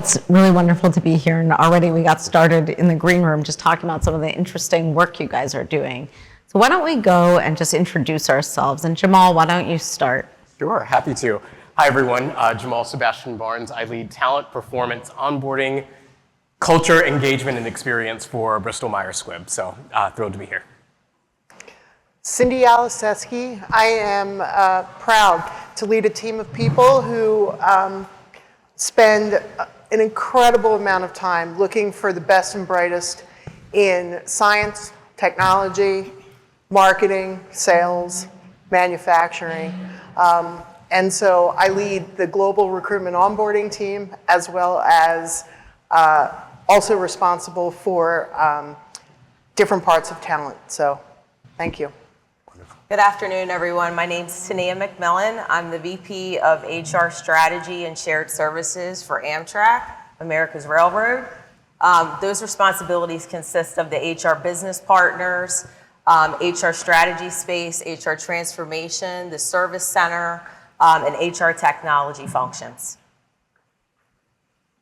It's really wonderful to be here, and already we got started in the green room just talking about some of the interesting work you guys are doing. So why don't we go and just introduce ourselves, and Jamaal, why don't you start? Sure, happy to. Hi everyone, Jamaal Sebastian-Barnes. I lead talent, performance, onboarding, culture, engagement, and experience for Bristol-Myers Squibb, so thrilled to be here. Cindy Alisesky. I am proud to lead a team of people who spend an incredible amount of time looking for the best and brightest in science, technology, marketing, sales, manufacturing. And so I lead the global recruitment onboarding team, as well as also responsible for different parts of talent. So thank you. Good afternoon, everyone. My name's Tonia McMillan. I'm the VP of HR Strategy and Shared Services for Amtrak, America's Railroad. Those responsibilities consist of the HR business partners, HR strategy space, HR transformation, the service center, and HR technology functions.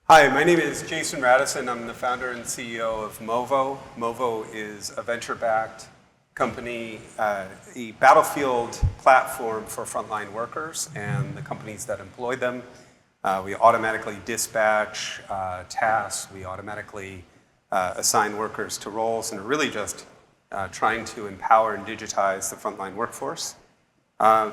Hi, my name is Jason Radisson. I'm the founder and CEO of Movo. Movo is a venture-backed company, a battlefield platform for frontline workers and the companies that employ them. We automatically dispatch tasks. We automatically assign workers to roles, and are really just trying to empower and digitize the frontline workforce.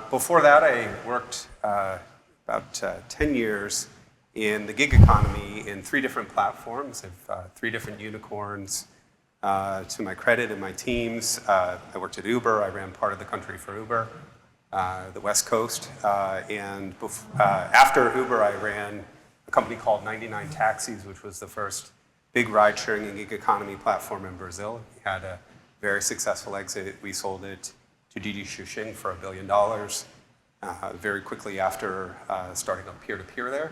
Before that, I worked about 10 years in the gig economy in 3 different platforms of 3 different unicorns. To my credit and my teams, I worked at Uber. I ran part of the country for Uber, the West Coast. After Uber, I ran a company called 99 Taxis, which was the first big ride-sharing and gig economy platform in Brazil. We had a very successful exit. We sold it to Didi Xuxing for $1 billion very quickly after starting up peer-to-peer there.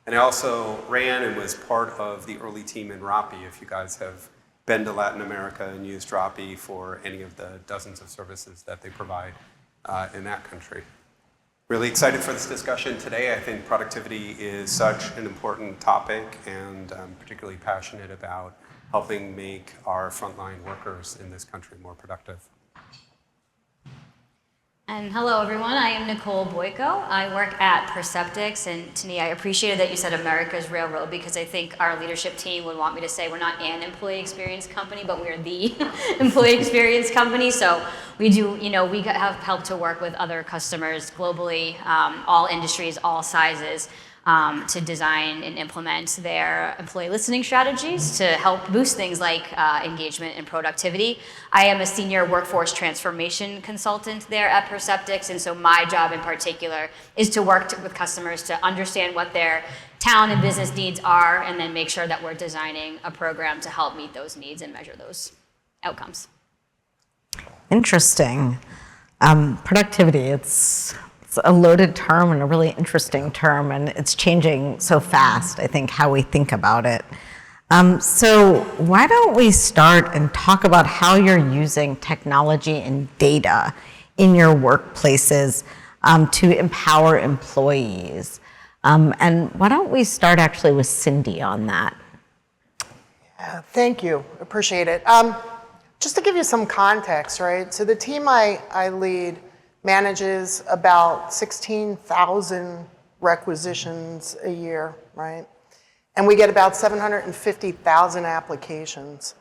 And I also ran and was part of the early team in Rappi. If you guys have been to Latin America and used Rappi for any of the dozens of services that they provide in that country. Really excited for this discussion today. I think productivity is such an important topic, and I'm particularly passionate about helping make our frontline workers in this country more productive. And hello, everyone. I am Nicole Boyko. I work at Perceptics. And Tonia, I appreciated that you said America's Railroad, because I think our leadership team would want me to say we're not an employee experience company, but we're the employee experience company. So we do, we have helped to work with other customers globally, all industries, all sizes, to design and implement their employee listening strategies to help boost things like engagement and productivity. I am a senior workforce transformation consultant there at Perceptics, and so my job in particular is to work with customers to understand what their talent and business needs are, and then make sure that we're designing a program to help meet those needs and measure those outcomes. Interesting. Productivity, it's a loaded term and a really interesting term, and it's changing so fast, I think, how we think about it. So why don't we start and talk about how you're using technology and data in your workplaces to empower employees? And why don't we start actually with Cindy on that? Yeah, thank you. Appreciate it. Just to give you some context, right? So the team I lead manages about 16,000 requisitions a year, right? And we get about 750,000 applications.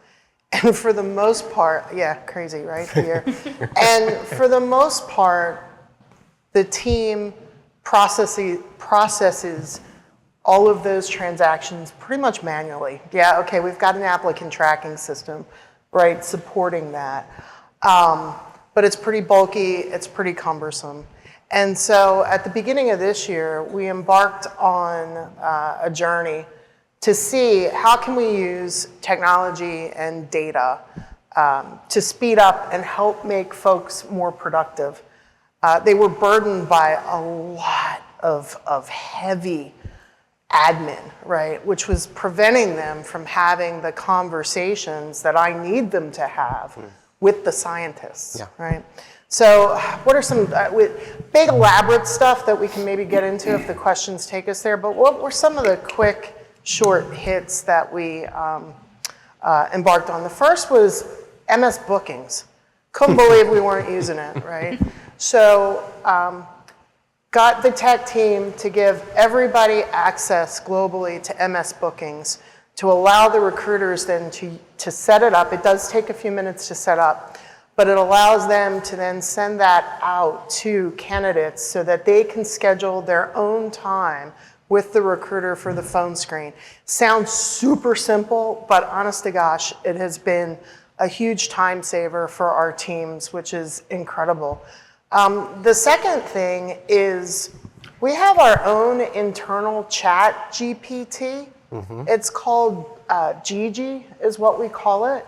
And for the most part, yeah, crazy, right? Here. And for the most part, the team processes all of those transactions pretty much manually. Yeah, okay, we've got an applicant tracking system, right, supporting that. But it's pretty bulky, it's pretty cumbersome. And so at the beginning of this year, we embarked on a journey to see how can we use technology and data to speed up and help make folks more productive. They were burdened by a lot of heavy admin, right, which was preventing them from having the conversations that I need them to have with the scientists, right? So what are some big elaborate stuff that we can maybe get into if the questions take us there, but what were some of the quick short hits that we embarked on. The first was MS Bookings. Couldn't believe we weren't using it, right? So got the tech team to give everybody access globally to MS Bookings to allow the recruiters then to set it up. It does take a few minutes to set up, but it allows them to then send that out to candidates so that they can schedule their own time with the recruiter for the phone screen. Sounds super simple, but honest to gosh, it has been a huge time saver for our teams, which is incredible. The second thing is we have our own internal chat GPT. It's called Gigi is what we call it.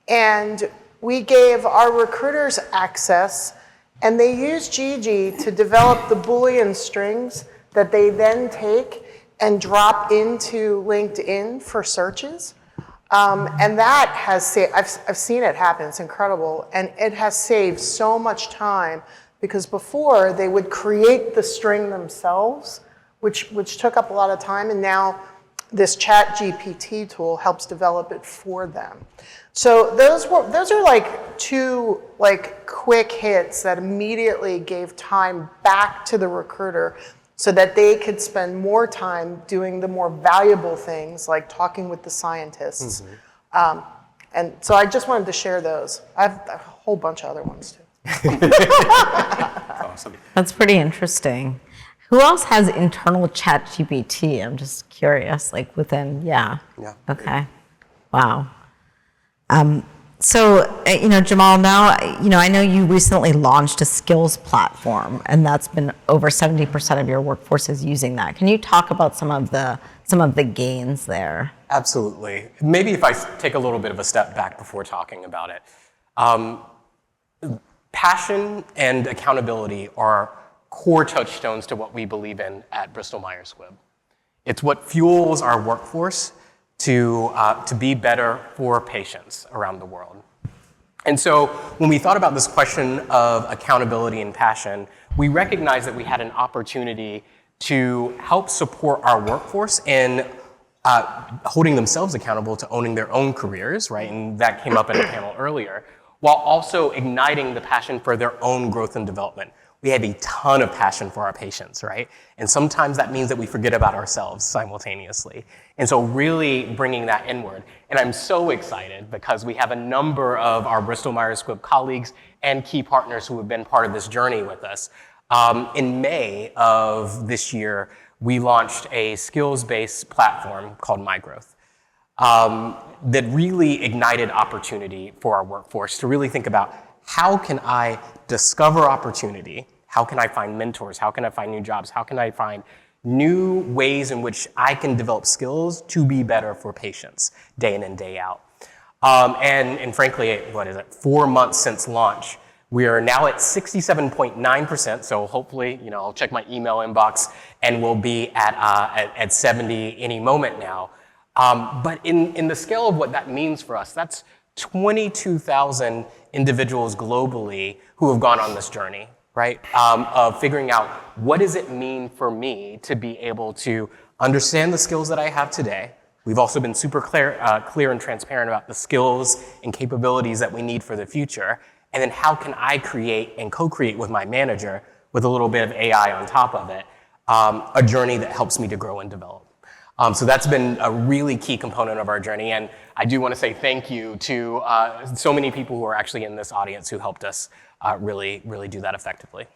And we gave our recruiters access, and they use Gigi to develop the Boolean strings that they then take and drop into LinkedIn for searches. And that has saved, I've seen it happen, it's incredible. And it has saved so much time because before they would create the string themselves, which took up a lot of time, and now this chat GPT tool helps develop it for them. So those are like two like quick hits that immediately gave time back to the recruiter so that they could spend more time doing the more valuable things like talking with the scientists. And so I just wanted to share those. I have a whole bunch of other ones too. Awesome. That's pretty interesting. Who else has internal chat GPT? I'm just curious, like within, yeah. Okay. Wow. So, Jamaal, now, I know you recently launched a skills platform, and that's been over 70% of your workforce is using that. Can you talk about some of the gains there? Absolutely. Maybe if I take a little bit of a step back before talking about it. Passion and accountability are core touchstones to what we believe in at Bristol-Myers Squibb. It's what fuels our workforce to be better for patients around the world. And so when we thought about this question of accountability and passion, we recognized that we had an opportunity to help support our workforce in holding themselves accountable to owning their own careers, right? And that came up in a panel earlier, while also igniting the passion for their own growth and development. We have a ton of passion for our patients, right? And sometimes that means that we forget about ourselves simultaneously. And so really bringing that inward. And I'm so excited because we have a number of our Bristol-Myers Squibb colleagues and key partners who have been part of this journey with us. In May of this year, we launched a skills-based platform called MyGrowth that really ignited opportunity for our workforce to really think about how can I discover opportunity? How can I find mentors? How can I find new jobs? How can I find new ways in which I can develop skills to be better for patients day in and day out? And frankly, 4 months since launch, we are now at 67.9%. So hopefully, I'll check my email inbox and we'll be at 70 any moment now. But in the scale of what that means for us, that's 22,000 individuals globally who have gone on this journey, right? Of figuring out what does it mean for me to be able to understand the skills that I have today. We've also been super clear and transparent about the skills and capabilities that we need for the future. And then how can I create and co-create with my manager with a little bit of AI on top of it, a journey that helps me to grow and develop. So that's been a really key component of our journey. And I do want to say thank you to so many people who are actually in this audience who helped us really do that effectively.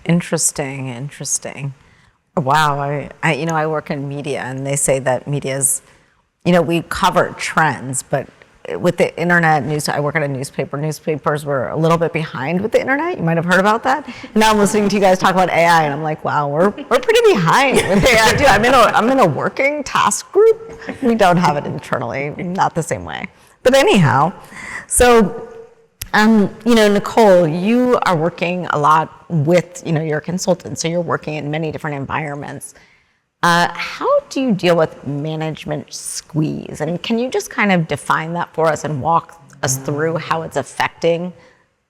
Interesting. Wow, I work in media, and they say that media's, we cover trends, but with the internet news, I work at a newspaper. Newspapers were a little bit behind with the internet. You might have heard about that. And now I'm listening to you guys talk about AI, and I'm like, wow, we're pretty behind with AI. Dude, I'm in a working task group. We don't have it internally, not the same way. But anyhow, so Nicole, you are working a lot with, you're a consultant, so you're working in many different environments. How do you deal with management squeeze? And can you just kind of define that for us and walk us through how it's affecting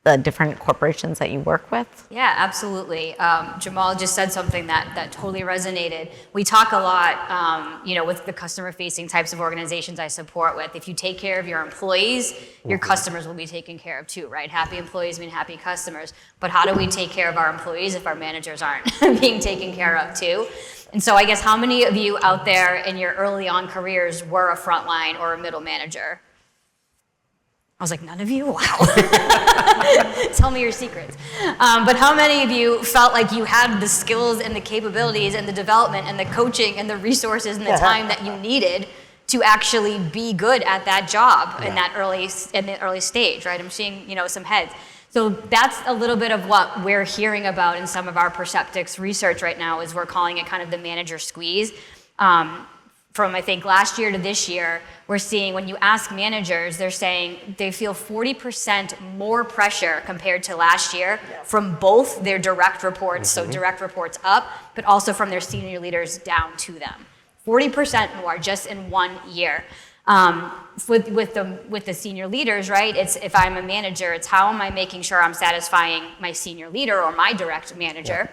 the different corporations that you work with? Yeah, absolutely. Jamaal just said something that totally resonated. We talk a lot, with the customer-facing types of organizations I support with. If you take care of your employees, your customers will be taken care of too, right? Happy employees mean happy customers. But how do we take care of our employees if our managers aren't being taken care of too? And so I guess how many of you out there in your early on careers were a frontline or a middle manager? I was like, none of you? Wow. Tell me your secrets. But how many of you felt like you had the skills and the capabilities and the development and the coaching and the resources and the time that you needed to actually be good at that job in the early stage, right? I'm seeing, some heads. So that's a little bit of what we're hearing about in some of our Perceptics research right now, is we're calling it kind of the manager squeeze. From I think last year to this year, we're seeing when you ask managers, they're saying they feel 40% more pressure compared to last year from both their direct reports, so direct reports up, but also from their senior leaders down to them. 40% more just in 1 year. With the senior leaders, right? It's if I'm a manager, it's how am I making sure I'm satisfying my senior leader or my direct manager.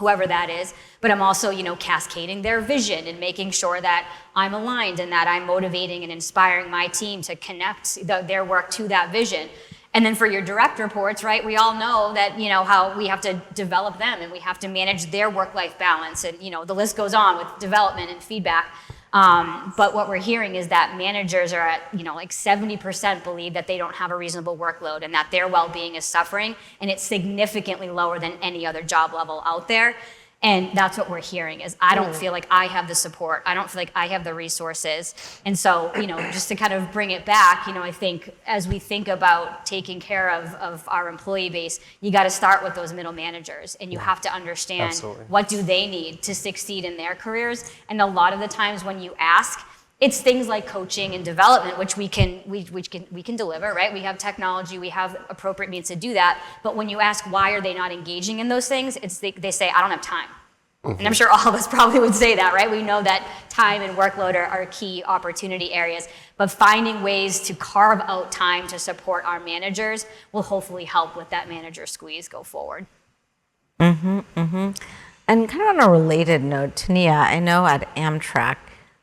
Whoever that is, but I'm also, cascading their vision and making sure that I'm aligned and that I'm motivating and inspiring my team to connect their work to that vision. And then for your direct reports, right, we all know that, how we have to develop them and we have to manage their work-life balance, and, the list goes on with development and feedback. But what we're hearing is that managers are at, 70% believe that they don't have a reasonable workload and that their well-being is suffering, and it's significantly lower than any other job level out there. And that's what we're hearing is I don't feel like I have the support. I don't feel like I have the resources. And so, just to kind of bring it back, I think as we think about taking care of our employee base, you got to start with those middle managers, and you have to understand what do they need to succeed in their careers. And a lot of the times when you ask, it's things like coaching and development, which we can deliver, right? We have technology, we have appropriate means to do that. But when you ask why are they not engaging in those things, they say, I don't have time. And I'm sure all of us probably would say that, right? We know that time and workload are key opportunity areas, but finding ways to carve out time to support our managers will hopefully help with that manager squeeze go forward. And kind of on a related note, Tonia, I know at Amtrak,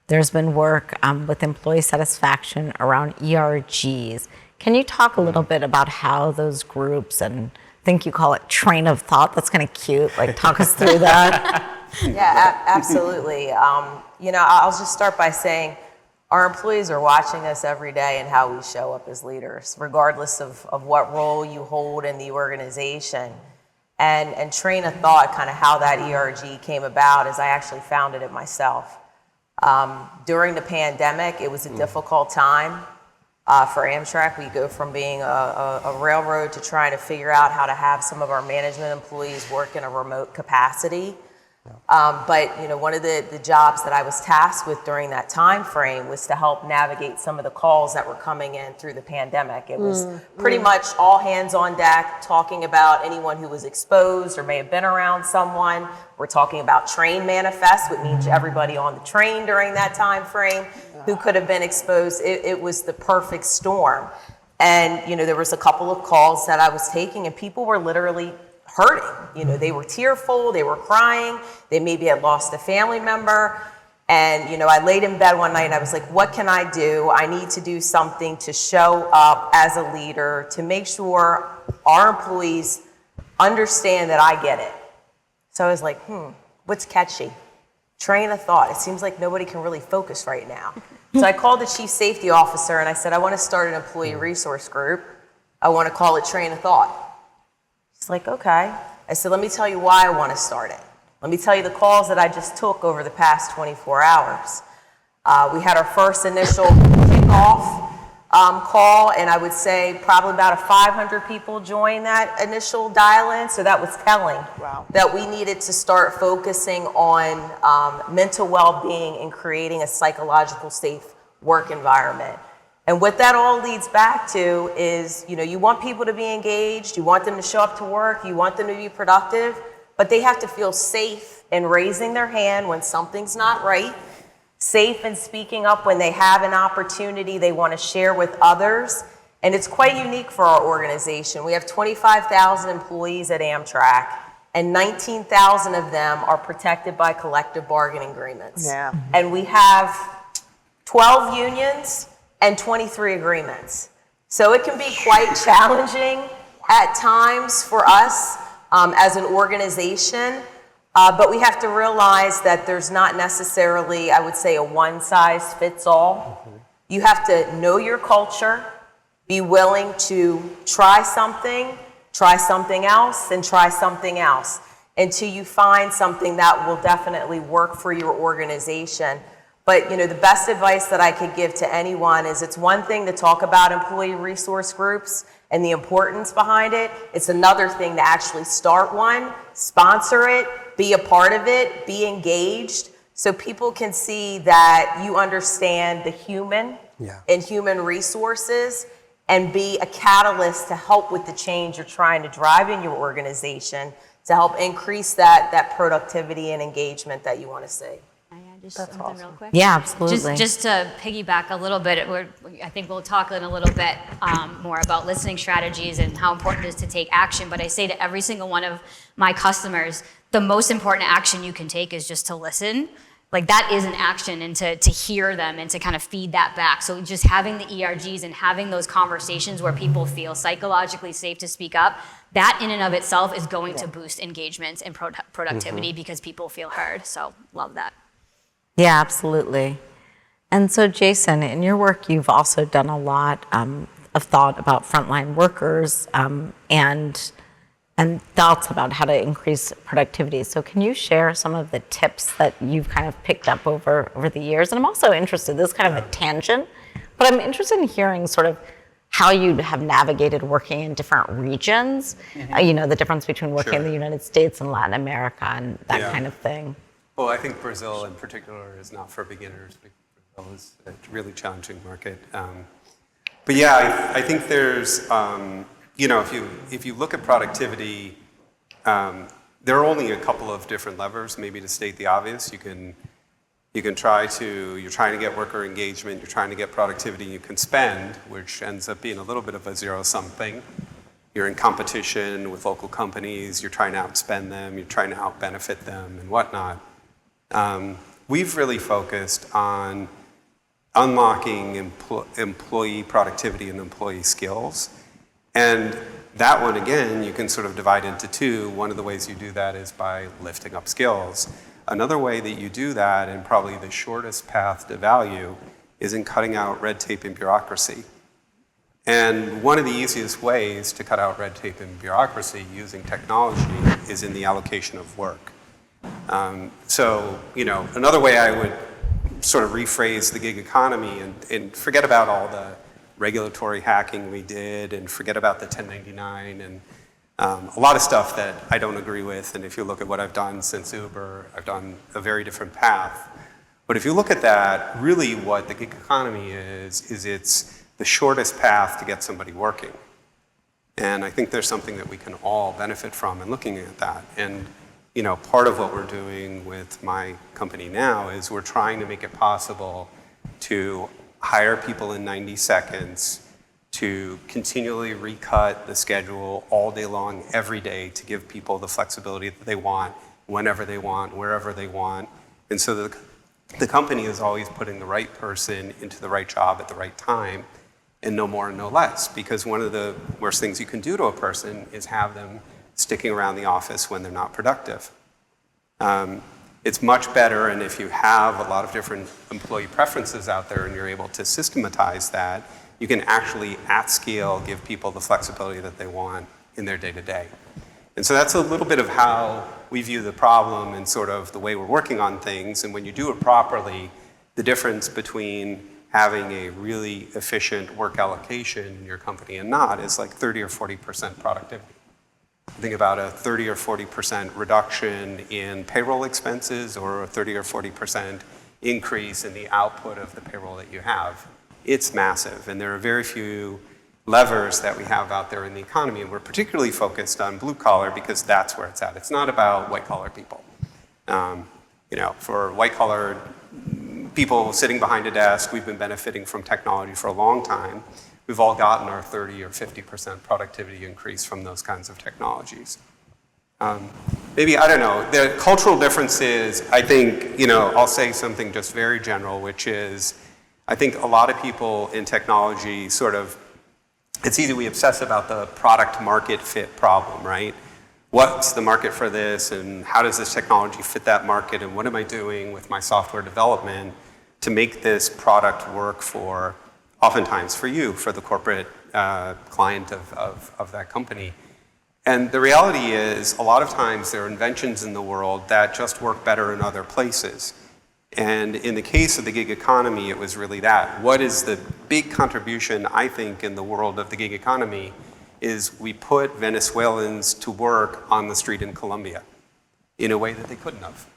there's been work with employee satisfaction around ERGs. Can you talk a little bit about how those groups, and I think you call it train of thought, that's kind of cute, like talk us through that. Yeah, absolutely. I'll just start by saying our employees are watching us every day and how we show up as leaders, regardless of what role you hold in the organization. And train of thought, kind of how that ERG came about, is I actually founded it myself. During the pandemic, it was a difficult time for Amtrak. We go from being a railroad to trying to figure out how to have some of our management employees work in a remote capacity. But one of the jobs that I was tasked with during that time frame was to help navigate some of the calls that were coming in through the pandemic. It was pretty much all hands on deck, talking about anyone who was exposed or may have been around someone. We're talking about train manifests, which means everybody on the train during that time frame who could have been exposed. It was the perfect storm. And there was a couple of calls that I was taking, and people were literally hurting. They were tearful, they were crying, they maybe had lost a family member. And, I laid in bed one night and I was like, what can I do? I need to do something to show up as a leader to make sure our employees understand that I get it. So I was like, what's catchy? Train of thought. It seems like nobody can really focus right now. So I called the chief safety officer and I said, I want to start an employee resource group. I want to call it Train of Thought. He's like, okay. I said, let me tell you why I want to start it. Let me tell you the calls that I just took over the past 24 hours. We had our first initial kickoff call, and I would say probably about 500 people joined that initial dial-in, so that was telling that we needed to start focusing on mental well-being and creating a psychological safe work environment. And what that all leads back to is, you want people to be engaged, you want them to show up to work, you want them to be productive, but they have to feel safe in raising their hand when something's not right, safe in speaking up when they have an opportunity they want to share with others, And it's quite unique for our organization. We have 25,000 employees at Amtrak, and 19,000 of them are protected by collective bargaining agreements. Yeah. And we have 12 unions and 23 agreements. So it can be quite challenging at times for us as an organization, but we have to realize that there's not necessarily, I would say, a one-size-fits-all. You have to know your culture, be willing to try something else, and try something else until you find something that will definitely work for your organization. But the best advice that I could give to anyone is it's one thing to talk about employee resource groups and the importance behind it. It's another thing to actually start one, sponsor it, be a part of it, be engaged, so people can see that you understand the human and human resources, and be a catalyst to help with the change you're trying to drive in your organization to help increase that productivity and engagement that you want to see. Just That's something awesome. real quick. Yeah, absolutely. Just to piggyback a little bit, I think we'll talk in a little bit more about listening strategies and how important it is to take action. But I say to every single one of my customers, the most important action you can take is just to listen. Like that is an action, and to hear them and to kind of feed that back. So just having the ERGs and having those conversations where people feel psychologically safe to speak up, that in and of itself is going to boost engagement and productivity because people feel heard. So love that. Yeah, absolutely. And so, Jason, in your work, you've also done a lot of thought about frontline workers and thoughts about how to increase productivity. So can you share some of the tips that you've kind of picked up over the years? And I'm also interested, this is kind of a tangent, but I'm interested in hearing sort of how you have navigated working in different regions, the difference between working in the United States and Latin America and that kind of thing. Well, I think Brazil in particular is not for beginners. Brazil is a really challenging market. But yeah, I think there's, if you look at productivity, there are only a couple of different levers. Maybe to state the obvious, you're trying to get worker engagement, you're trying to get productivity, you can spend, which ends up being a little bit of a zero-sum thing. You're in competition with local companies, you're trying to outspend them, you're trying to out-benefit them and whatnot. We've really focused on unlocking employee productivity and employee skills. And that one, again, you can sort of divide into two. One of the ways you do that is by lifting up skills. Another way that you do that, and probably the shortest path to value, is in cutting out red tape and bureaucracy. And one of the easiest ways to cut out red tape and bureaucracy using technology is in the allocation of work. Another way I would sort of rephrase the gig economy and forget about all the regulatory hacking we did and forget about the 1099 and a lot of stuff that I don't agree with. And if you look at what I've done since Uber, I've done a very different path. But if you look at that, really what the gig economy is it's the shortest path to get somebody working. And I think there's something that we can all benefit from in looking at that. And part of what we're doing with my company now is we're trying to make it possible to hire people in 90 seconds, to continually recut the schedule all day long, every day, to give people the flexibility that they want, whenever they want, wherever they want. And so the company is always putting the right person into the right job at the right time, and no more and no less. Because one of the worst things you can do to a person is have them sticking around the office when they're not productive. It's much better, and if you have a lot of different employee preferences out there and you're able to systematize that, you can actually, at scale, give people the flexibility that they want in their day-to-day. And so that's a little bit of how we view the problem and sort of the way we're working on things. And when you do it properly, the difference between having a really efficient work allocation in your company and not is like 30 or 40% productivity. Think about a 30 or 40% reduction in payroll expenses or a 30 or 40% increase in the output of the payroll that you have. It's massive, and there are very few levers that we have out there in the economy, and we're particularly focused on blue collar because that's where it's at. It's not about white collar people. For white collar people sitting behind a desk, we've been benefiting from technology for a long time. we've all gotten our 30 or 50% productivity increase from those kinds of technologies. Maybe, I don't know, the cultural differences, I think, I'll say something just very general, which is, I think a lot of people in technology it's easy, we obsess about the product market fit problem, right? What's the market for this, and how does this technology fit that market, and what am I doing with my software development to make this product work for, oftentimes for you, for the corporate client of that company. And the reality is, a lot of times there are inventions in the world that just work better in other places. And in the case of the gig economy, it was really that. What is the big contribution, I think, in the world of the gig economy is we put Venezuelans to work on the street in Colombia in a way that they couldn't have.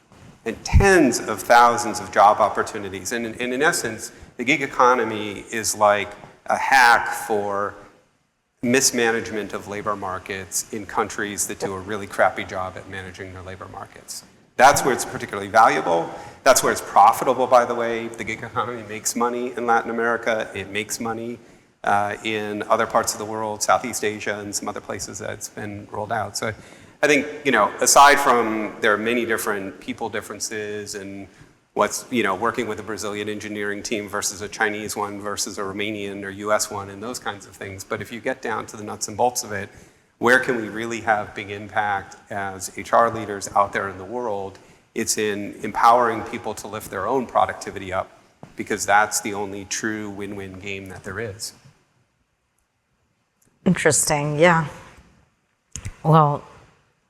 And tens of thousands of job opportunities. And in essence, the gig economy is like a hack for mismanagement of labor markets in countries that do a really crappy job at managing their labor markets. That's where it's particularly valuable. That's where it's profitable, by the way. The gig economy makes money in Latin America. It makes money in other parts of the world, Southeast Asia, and some other places that it's been rolled out. So I think, aside from there are many different people differences and what's, working with a Brazilian engineering team versus a Chinese one versus a Romanian or US one and those kinds of things. But if you get down to the nuts and bolts of it, where can we really have big impact as HR leaders out there in the world? It's in empowering people to lift their own productivity up, because that's the only true win-win game that there is. Interesting, yeah. Well,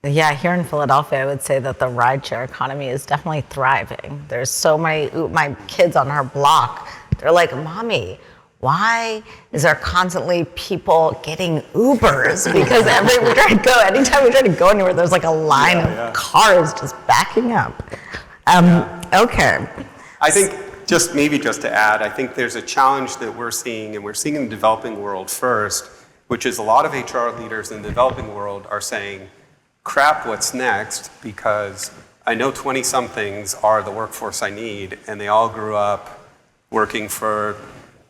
yeah, here in Philadelphia, I would say that the rideshare economy is definitely thriving. There's so many, my kids on our block, they're like, Mommy, why is there constantly people getting Ubers? Because anytime we try to go anywhere, there's like a line of cars just backing up. Okay. I think just to add, I think there's a challenge that we're seeing, and we're seeing in the developing world first, which is a lot of HR leaders in the developing world are saying, crap, what's next? Because I know 20-somethings are the workforce I need, and they all grew up working for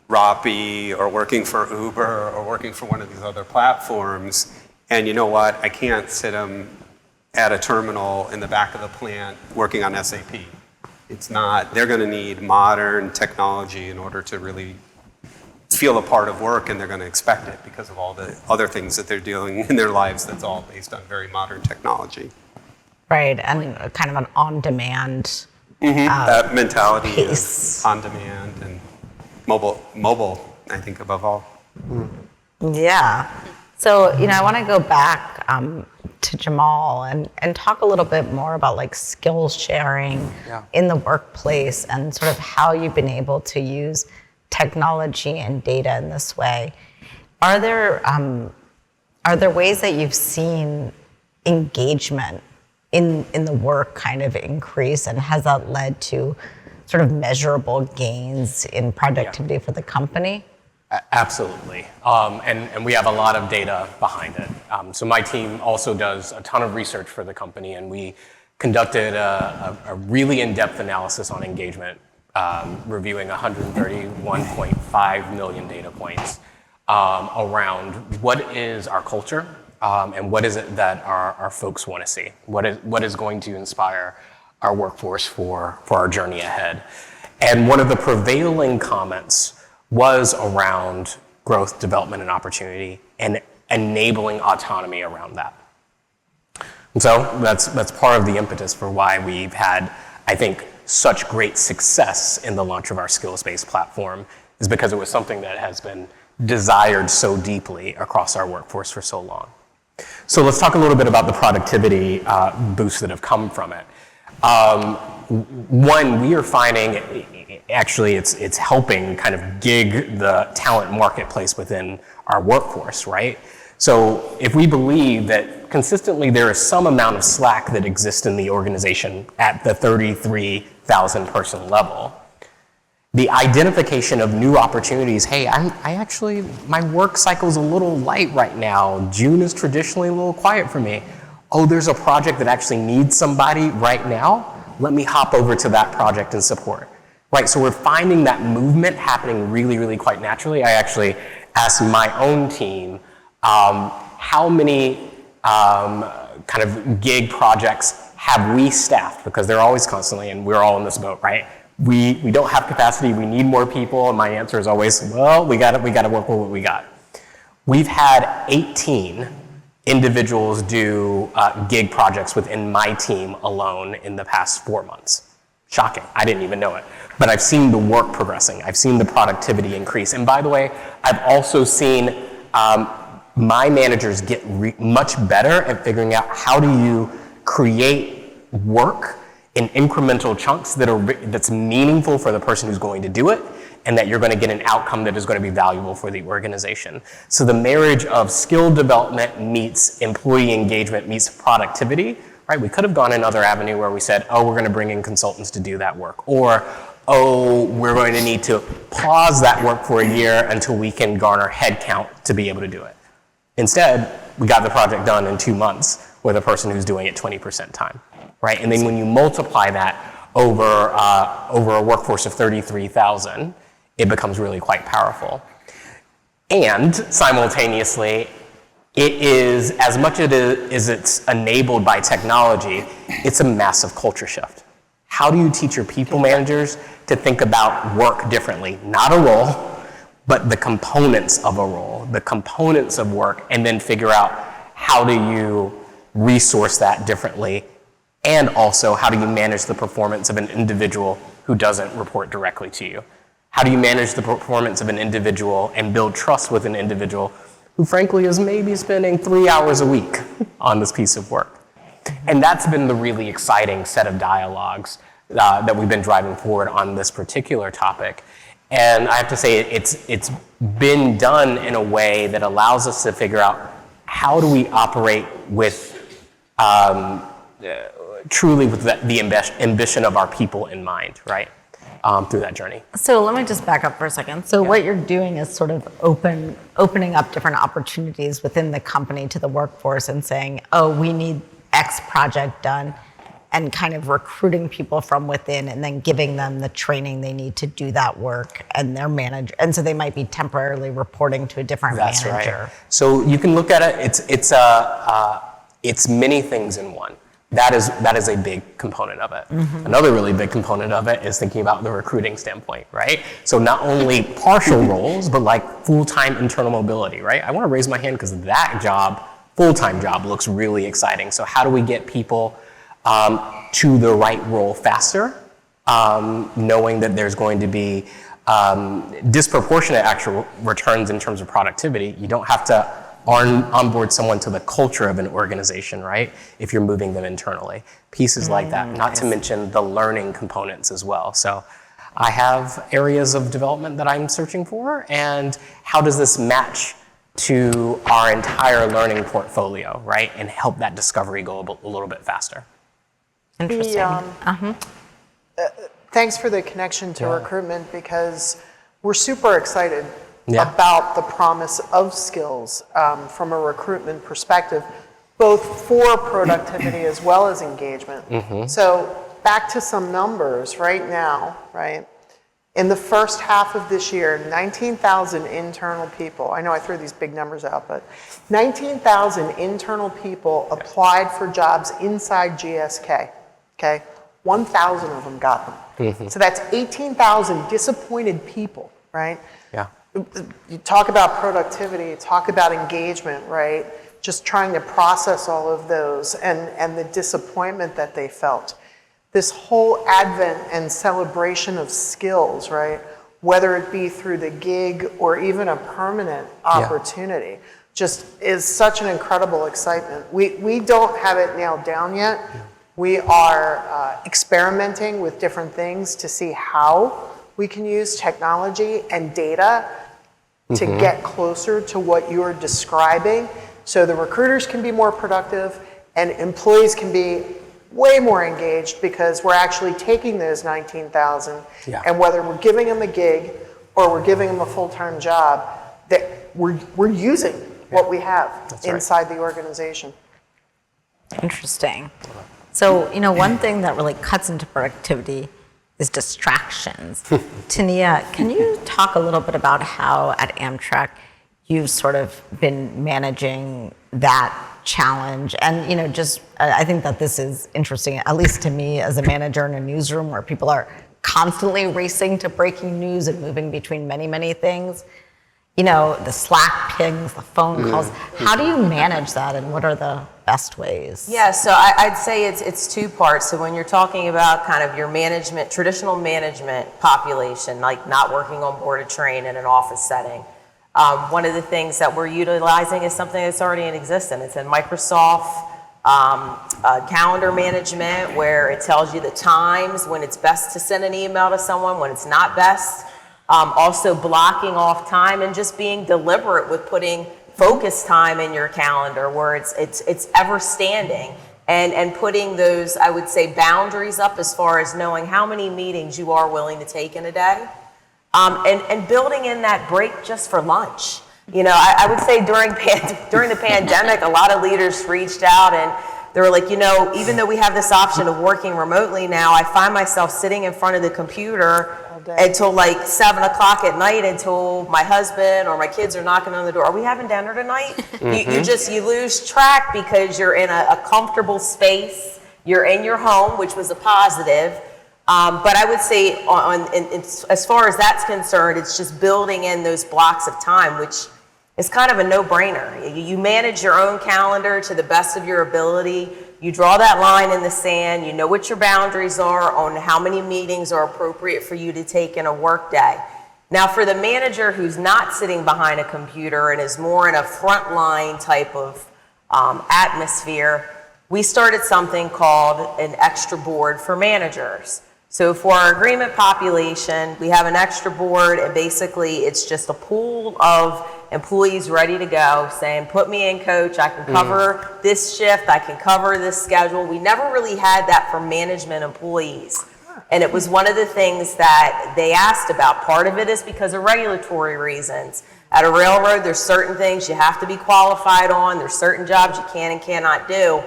Rappi or working for Uber or working for one of these other platforms. And you know what? I can't sit them at a terminal in the back of the plant working on SAP. It's not, they're going to need modern technology in order to really feel a part of work, and they're going to expect it because of all the other things that they're doing in their lives that's all based on very modern technology. Right, and kind of an on-demand that mentality pace. Is on-demand and mobile, I think, above all. Yeah. So, I want to go back to Jamaal and talk a little bit more about like skills sharing in the workplace and sort of how you've been able to use technology and data in this way. Are there ways that you've seen engagement in the work kind of increase, and has that led to sort of measurable gains in productivity for the company? Absolutely. And we have a lot of data behind it. So my team also does a ton of research for the company, and we conducted a really in-depth analysis on engagement, reviewing 131.5 million data points around what is our culture and what is it that our folks want to see. What is going to inspire our workforce for our journey ahead. And one of the prevailing comments was around growth, development, and opportunity, and enabling autonomy around that. And so that's part of the impetus for why we've had, I think, such great success in the launch of our skills-based platform, is because it was something that has been desired so deeply across our workforce for so long. So let's talk a little bit about the productivity boosts that have come from it. One, we are finding, actually, it's helping kind of gig the talent marketplace within our workforce, right? So if we believe that consistently there is some amount of slack that exists in the organization at the 33,000 person level, the identification of new opportunities, hey, my work cycle's a little light right now. June is traditionally a little quiet for me. Oh, there's a project that actually needs somebody right now. Let me hop over to that project and support. Right, so we're finding that movement happening really, really quite naturally. I actually asked my own team, how many kind of gig projects have we staffed? Because they're always constantly, and we're all in this boat, right? We don't have capacity, we need more people, and my answer is always, well, we gotta work with what we got. We've had 18 individuals do gig projects within my team alone in the past 4 months. Shocking, I didn't even know it. But I've seen the work progressing, I've seen the productivity increase. And by the way, I've also seen my managers get much better at figuring out how do you create work in incremental chunks that's meaningful for the person who's going to do it, and that you're going to get an outcome that is going to be valuable for the organization. So the marriage of skill development meets employee engagement meets productivity, right? We could have gone another avenue where we said, oh, we're going to bring in consultants to do that work, or oh, we're going to need to pause that work for a year until we can garner headcount to be able to do it. Instead, we got the project done in 2 months with a person who's doing it 20% time, right? And then when you multiply that over a workforce of 33,000, it becomes really quite powerful. And simultaneously, it is, as much as it's enabled by technology, it's a massive culture shift. How do you teach your people managers to think about work differently? Not a role, but the components of a role, the components of work, and then figure out how do you resource that differently, and also how do you manage the performance of an individual who doesn't report directly to you? How do you manage the performance of an individual and build trust with an individual who frankly is maybe spending 3 hours a week on this piece of work? And that's been the really exciting set of dialogues that we've been driving forward on this particular topic. And I have to say, it's been done in a way that allows us to figure out how do we operate with truly with the ambition of our people in mind, right? Through that journey. So let me just back up for a second. So what you're doing is sort of opening up different opportunities within the company to the workforce and saying, oh, we need X project done, and kind of recruiting people from within and then giving them the training they need to do that work, and their manager, and so they might be temporarily reporting to a different manager. That's right. So you can look at it, it's many things in one. That is a big component of it. Mm-hmm. Another really big component of it is thinking about the recruiting standpoint, right? So not only partial roles, but like full-time internal mobility, right? I want to raise my hand because that job, full-time job, looks really exciting. So how do we get people to the right role faster, knowing that there's going to be disproportionate actual returns in terms of productivity? You don't have to onboard someone to the culture of an organization, right? If you're moving them internally. Pieces like that, not to mention the learning components as well. So I have areas of development that I'm searching for, and how does this match to our entire learning portfolio, right? And help that discovery go a little bit faster. Interesting. Thanks for the connection to recruitment, because we're super excited about the promise of skills from a recruitment perspective, both for productivity as well as engagement. Mm-hmm. So back to some numbers right now, right? In the first half of this year, 19,000 internal people, I know I threw these big numbers out, but 19,000 internal people applied for jobs inside GSK, okay? 1,000 of them got them. Mm-hmm. So that's 18,000 disappointed people, right? Yeah. You talk about productivity, talk about engagement, right? Just trying to process all of those and the disappointment that they felt. This whole advent and celebration of skills, right? Whether it be through the gig or even a permanent opportunity, just is such an incredible excitement. We don't have it nailed down yet. We are experimenting with different things to see how we can use technology and data to get closer to what you're describing, so the recruiters can be more productive and employees can be way more engaged, because we're actually taking those 19,000 and whether we're giving them a gig or we're giving them a full-time job, that we're using what we have inside the organization. Interesting. So, one thing that really cuts into productivity is distractions. Tonia, can you talk a little bit about how at Amtrak you've sort of been managing that challenge. And, I think that this is interesting, at least to me as a manager in a newsroom where people are constantly racing to breaking news and moving between many, many things. The Slack pings, the phone calls. How do you manage that, and what are the best ways? Yeah, so I'd say it's two parts. So when you're talking about kind of your management, traditional management population, like not working on board a train in an office setting, one of the things that we're utilizing is something that's already in existence. It's in Microsoft calendar management, where it tells you the times when it's best to send an email to someone, when it's not best. Also blocking off time and just being deliberate with putting focus time in your calendar where it's ever standing, and putting those, I would say, boundaries up as far as knowing how many meetings you are willing to take in a day, and building in that break just for lunch. I would say during the pandemic, a lot of leaders reached out and they were like, even though we have this option of working remotely now, I find myself sitting in front of the computer until like 7 o'clock at night until my husband or my kids are knocking on the door. Are we having dinner tonight? You lose track because you're in a comfortable space. You're in your home, which was a positive. But I would say as far as that's concerned, it's just building in those blocks of time, which is kind of a no-brainer. You manage your own calendar to the best of your ability. You draw that line in the sand. You know what your boundaries are on how many meetings are appropriate for you to take in a work day. Now, for the manager who's not sitting behind a computer and is more in a frontline type of atmosphere, we started something called an extra board for managers. So for our agreement population, we have an extra board, and basically it's just a pool of employees ready to go saying, put me in, coach, I can cover this shift, I can cover this schedule. We never really had that for management employees. And it was one of the things that they asked about. Part of it is because of regulatory reasons. At a railroad, there's certain things you have to be qualified on, there's certain jobs you can and cannot do.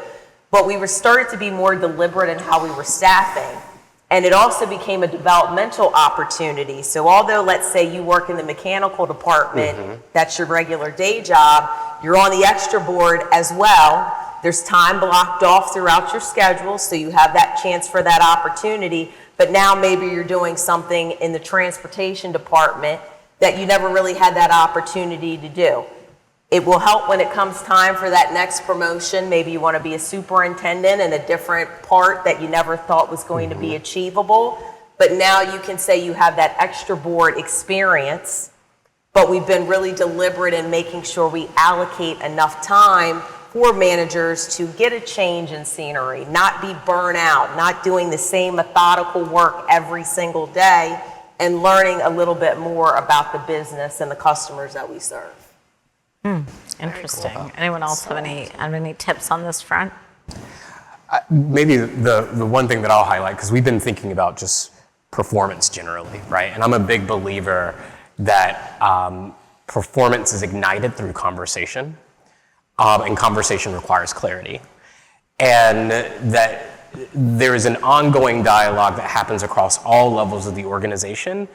But we were started to be more deliberate in how we were staffing. And it also became a developmental opportunity. So although, let's say you work in the mechanical department, that's your regular day job, you're on the extra board as well. There's time blocked off throughout your schedule, so you have that chance for that opportunity. But now maybe you're doing something in the transportation department that you never really had that opportunity to do. It will help when it comes time for that next promotion. Maybe you want to be a superintendent in a different part that you never thought was going to be achievable. But now you can say you have that extra board experience, but we've been really deliberate in making sure we allocate enough time for managers to get a change in scenery, not be burnt out, not doing the same methodical work every single day, and learning a little bit more about the business and the customers that we serve. Interesting. Cool. Anyone else have any tips on this front? Maybe the one thing that I'll highlight, because we've been thinking about just performance generally, right? And I'm a big believer that performance is ignited through conversation, and conversation requires clarity. And that there is an ongoing dialogue that happens across all levels of the organization.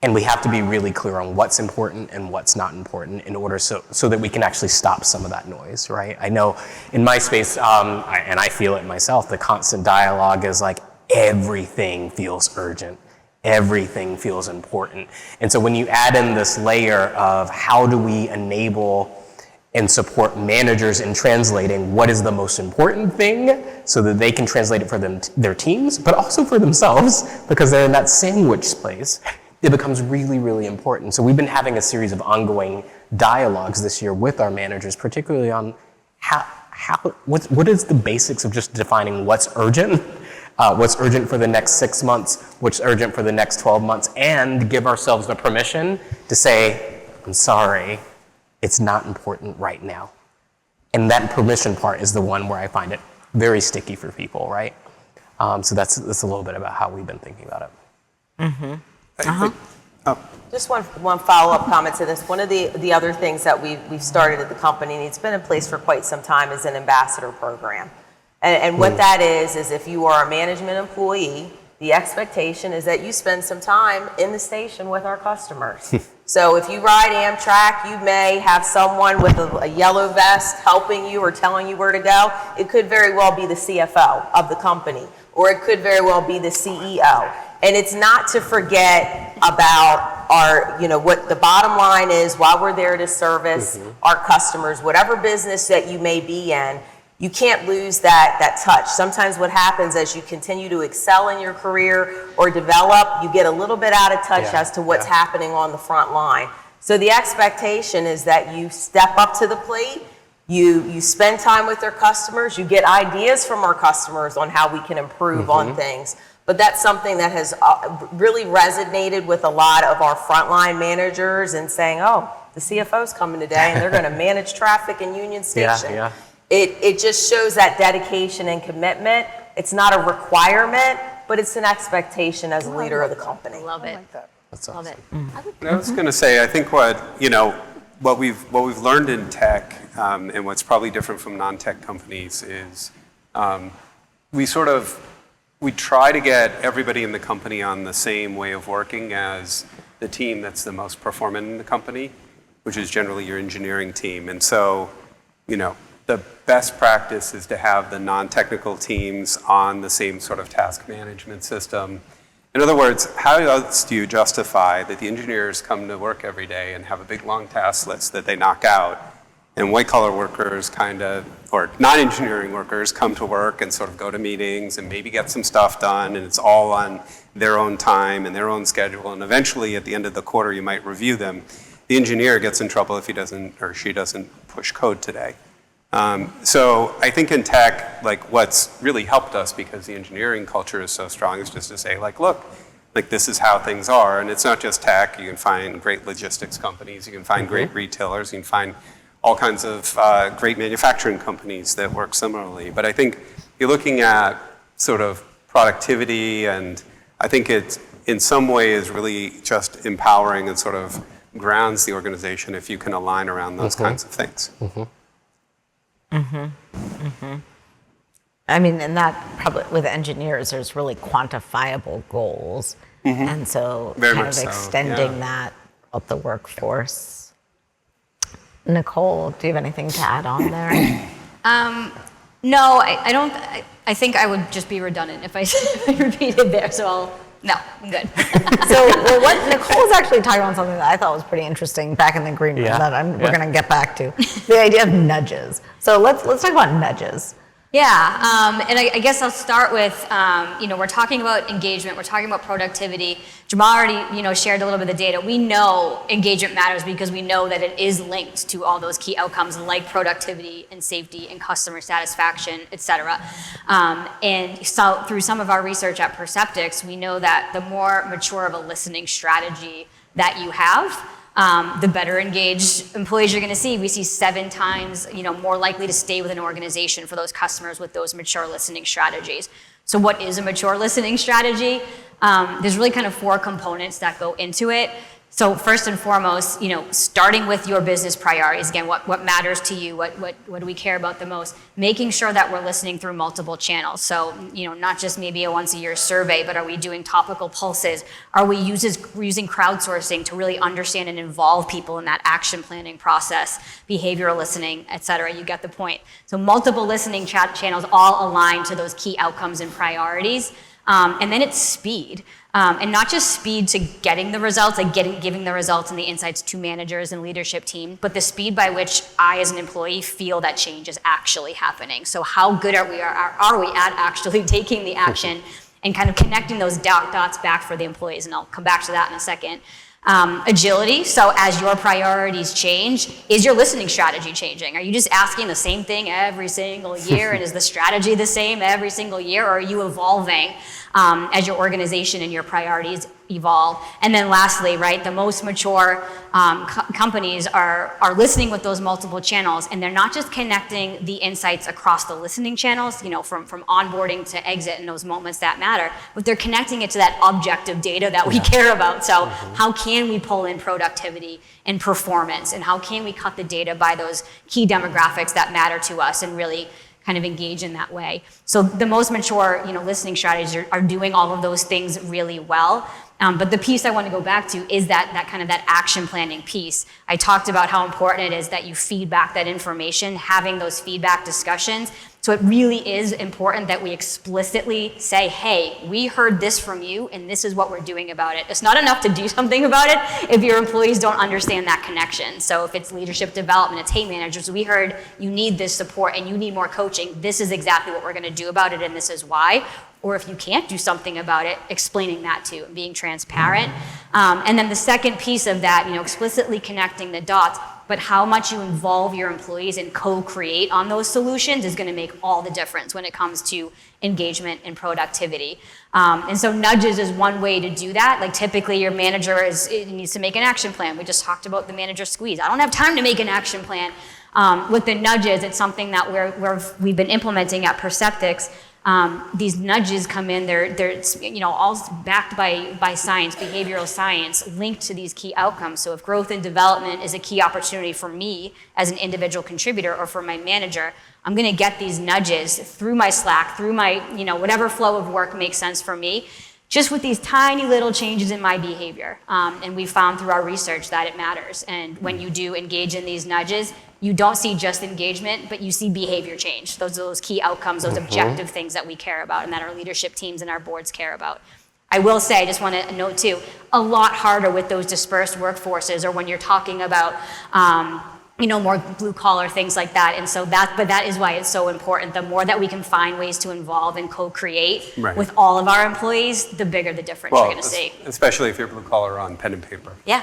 And we have to be really clear on what's important and what's not important in order so that we can actually stop some of that noise, right? I know in my space, and I feel it myself, the constant dialogue is like everything feels urgent. Everything feels important. And so when you add in this layer of how do we enable and support managers in translating what is the most important thing so that they can translate it for their teams, but also for themselves because they're in that sandwich place, it becomes really, really important. So we've been having a series of ongoing dialogues this year with our managers, particularly on what is the basics of just defining what's urgent for the next 6 months, what's urgent for the next 12 months, and give ourselves the permission to say, I'm sorry, it's not important right now. And that permission part is the one where I find it very sticky for people, right? So that's a little bit about how we've been thinking about it. Just one follow-up comment to this. One of the other things that we've started at the company, and it's been in place for quite some time, is an ambassador program. And what that is if you are a management employee, the expectation is that you spend some time in the station with our customers. So if you ride Amtrak, you may have someone with a yellow vest helping you or telling you where to go. It could very well be the CFO of the company, or it could very well be the CEO. And it's not to forget about our, what the bottom line is while we're there to service our customers, whatever business that you may be in. You can't lose that touch. Sometimes what happens as you continue to excel in your career or develop, you get a little bit out of touch as to what's happening on the front line. So the expectation is that you step up to the plate, you spend time with their customers, you get ideas from our customers on how we can improve on things. But that's something that has really resonated with a lot of our frontline managers and saying, oh, the CFO's coming today and they're going to manage traffic in Union Station. It just shows that dedication and commitment. It's not a requirement, but it's an expectation as a leader of the company. Love it. That's Love awesome. it. I was going to say, I think what we've learned in tech, and what's probably different from non-tech companies is we try to get everybody in the company on the same way of working as the team that's the most performant in the company, which is generally your engineering team. And so, the best practice is to have the non-technical teams on the same sort of task management system. In other words, how else do you justify that the engineers come to work every day and have a big long task list that they knock out, and white-collar workers or non-engineering workers come to work and sort of go to meetings and maybe get some stuff done, and it's all on their own time and their own schedule, and eventually at the end of the quarter you might review them. The engineer gets in trouble if he doesn't or she doesn't push code today. So I think in tech, what's really helped us, because the engineering culture is so strong, is just to say, look, this is how things are. And it's not just tech. You can find great logistics companies. You can find great retailers. You can find all kinds of great manufacturing companies that work similarly. But I think you're looking at sort of productivity, and I think it, in some way, is really just empowering and sort of grounds the organization if you can align around those kinds of things. I mean, and that probably with engineers, there's really quantifiable goals. And so Very kind much of so, extending that out the workforce. Nicole, do you have anything to add on there? No, I don't. I think I would just be redundant if I repeated there. So I'm good. So what Nicole's actually talking about something that I thought was pretty interesting back in the green room that we're going to get back to, the idea of nudges. So let's talk about nudges. Yeah, and I guess I'll start with, we're talking about engagement, we're talking about productivity. Jamaal already, shared a little bit of the data. We know engagement matters because we know that it is linked to all those key outcomes like productivity and safety and customer satisfaction, et cetera. And so through some of our research at Perceptics, we know that the more mature of a listening strategy that you have, the better engaged employees you're going to see. We see 7 times, more likely to stay with an organization for those customers with those mature listening strategies. So what is a mature listening strategy? There's really kind of 4 components that go into it. So first and foremost, starting with your business priorities. Again, what matters to you? What do we care about the most? Making sure that we're listening through multiple channels. So, not just maybe a once a year survey, but are we doing topical pulses? Are we using crowdsourcing to really understand and involve people in that action planning process, behavioral listening, et cetera? You get the point. So multiple listening channels all aligned to those key outcomes and priorities. And then it's speed. And not just speed to getting the results, giving the results and the insights to managers and leadership team, but the speed by which I as an employee feel that change is actually happening. So how good are we at actually taking the action and kind of connecting those dots back for the employees? And I'll come back to that in a second. Agility, so as your priorities change, is your listening strategy changing? Are you just asking the same thing every single year, and is the strategy the same every single year, or are you evolving as your organization and your priorities evolve? And then lastly, right, the most mature companies are listening with those multiple channels, and they're not just connecting the insights across the listening channels, from onboarding to exit and those moments that matter, but they're connecting it to that objective data that we care about. So how can we pull in productivity and performance, and how can we cut the data by those key demographics that matter to us and really kind of engage in that way? So the most mature, listening strategies are doing all of those things really well. But the piece I want to go back to is that kind of that action planning piece. I talked about how important it is that you feed back that information, having those feedback discussions. So it really is important that we explicitly say, hey, we heard this from you and this is what we're doing about it. It's not enough to do something about it if your employees don't understand that connection. So if it's leadership development, it's, hey managers, we heard you need this support and you need more coaching. This is exactly what we're gonna do about it and this is why. Or if you can't do something about it, explaining that too and being transparent. And then the second piece of that, explicitly connecting the dots, but how much you involve your employees and co-create on those solutions is going to make all the difference when it comes to engagement and productivity. And so nudges is one way to do that. Like typically your manager needs to make an action plan. We just talked about the manager squeeze. I don't have time to make an action plan. With the nudges, it's something that we've been implementing at Perceptics. These nudges come in, they're all backed by science, behavioral science, linked to these key outcomes. So if growth and development is a key opportunity for me as an individual contributor or for my manager, I'm gonna get these nudges through my Slack, through my, whatever flow of work makes sense for me, just with these tiny little changes in my behavior. And we found through our research that it matters. And when you do engage in these nudges, you don't see just engagement, but you see behavior change. Those are those key outcomes, those objective things that we care about and that our leadership teams and our boards care about. I will say, I just want to note too, a lot harder with those dispersed workforces or when you're talking about more blue collar things like that. And so that is why it's so important. The more that we can find ways to involve and co-create with all of our employees, the bigger the difference you're going to see. Especially if you're blue collar on pen and paper. Yeah.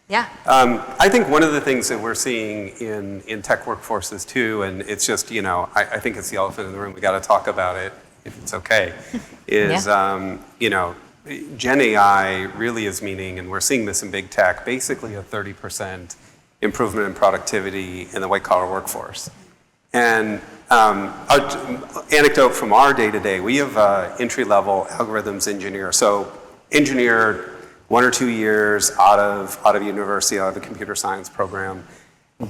Yeah. I think one of the things that we're seeing in tech workforces too, and it's just, I think it's the elephant in the room, we got to talk about it if it's okay, is, Gen AI really is meaning, and we're seeing this in big tech, basically a 30% improvement in productivity in the white collar workforce. And anecdote from our day to day, we have entry level algorithms engineer. So engineer 1 or 2 years out of university, out of the computer science program,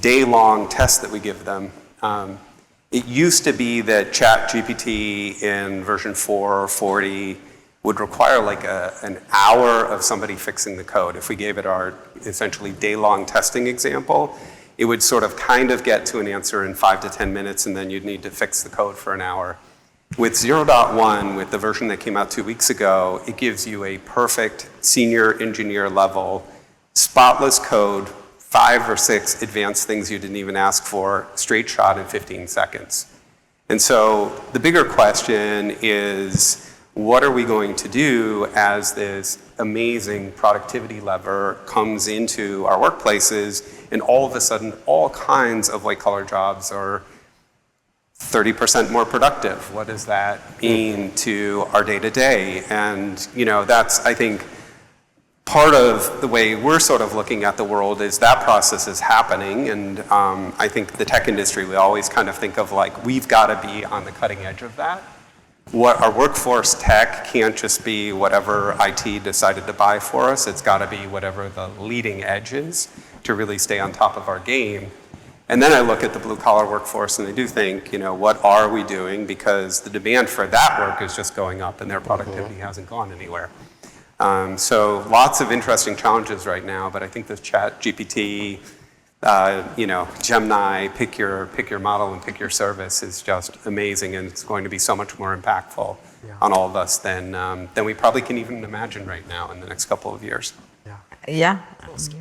day-long tests that we give them. It used to be that ChatGPT in version 4 or 40 would require like an hour of somebody fixing the code. If we gave it our essentially day-long testing example, it would sort of kind of get to an answer in 5 to 10 minutes, and then you'd need to fix the code for an hour. With 0.1, with the version that came out 2 weeks ago, it gives you a perfect senior engineer level, spotless code, 5 or 6 advanced things you didn't even ask for, straight shot in 15 seconds. And so the bigger question is, what are we going to do as this amazing productivity lever comes into our workplaces and all of a sudden all kinds of white collar jobs are 30% more productive? What does that mean to our day to day? And that's, I think, part of the way we're sort of looking at the world is that process is happening. And I think the tech industry, we always kind of think of like, we've got to be on the cutting edge of that. What our workforce tech can't just be whatever IT decided to buy for us. It's got to be whatever the leading edge is to really stay on top of our game. And then I look at the blue collar workforce and I do think, what are we doing? Because the demand for that work is just going up and their productivity hasn't gone anywhere. So lots of interesting challenges right now, but I think this ChatGPT, Gemini, pick your model and pick your service is just amazing, and it's going to be so much more impactful on all of us than we probably can even imagine right now in the next couple of years. Yeah.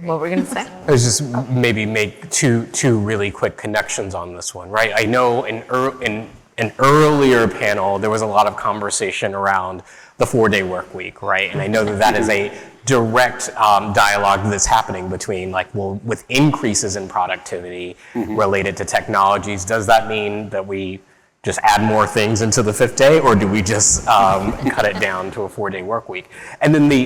What were we going to say? I was just maybe make two really quick connections on this one, right? I know in an earlier panel, there was a lot of conversation around the 4-day work week, right? And I know that is a direct dialogue that's happening between with increases in productivity related to technologies. Does that mean that we just add more things into the 5th day, or do we just cut it down to a 4-day work week? And then the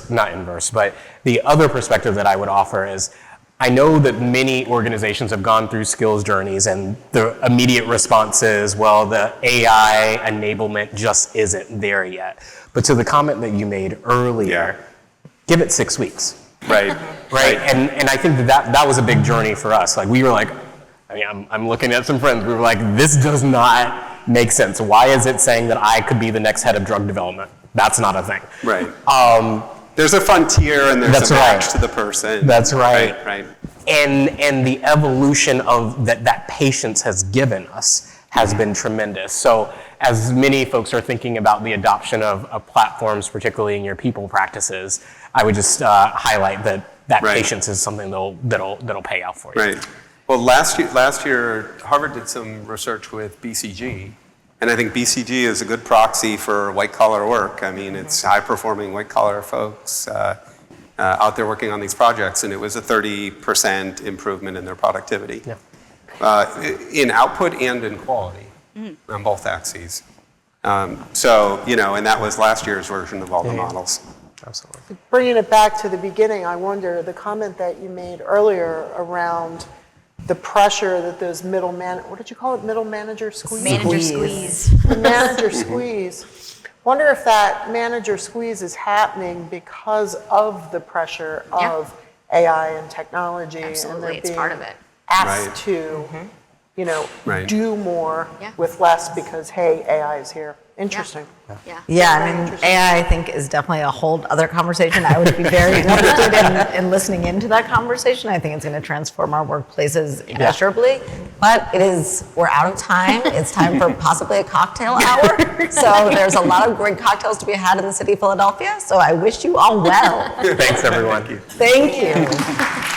not inverse, but the other perspective that I would offer is, I know that many organizations have gone through skills journeys and the immediate response is, well, the AI enablement just isn't there yet. But to the comment that you made earlier, give it 6 weeks. Right. And I think that was a big journey for us. Like we were like, I'm looking at some friends, we were like, this does not make sense. Why is it saying that I could be the next head of drug development? That's not a thing. Right. There's a frontier and there's That's a match right. to the person. That's right. Right. And the evolution of that patience has given us has been tremendous. So as many folks are thinking about the adoption of platforms, particularly in your people practices, I would just highlight that Right. patience is something that'll pay out for you. Right. Well, last year, Harvard did some research with BCG, and I think BCG is a good proxy for white-collar work. I mean, it's high-performing white-collar folks out there working on these projects, and it was a 30% improvement in their productivity. Yeah. In output and in quality on both axes. So, and that was last year's version of all the models. Absolutely. Bringing it back to the beginning, I wonder, the comment that you made earlier around the pressure that those what did you call it, middle manager squeeze? Manager squeeze. The manager squeeze. Wonder if that manager squeeze is happening because of the pressure of AI and technology. Absolutely, and it's they're part being of it. asked Right. to, Right. do more Yeah. with less because, hey, AI is here. Interesting. Yeah. Yeah, I Very mean, interesting. AI, I think, is definitely a whole other conversation. I would be very interested in listening into that conversation. I think it's going to transform our workplaces immeasurably. But we're out of time. It's time for possibly a cocktail hour. So there's a lot of great cocktails to be had in the city of Philadelphia. So I wish you all well. Thanks, everyone. Thank you.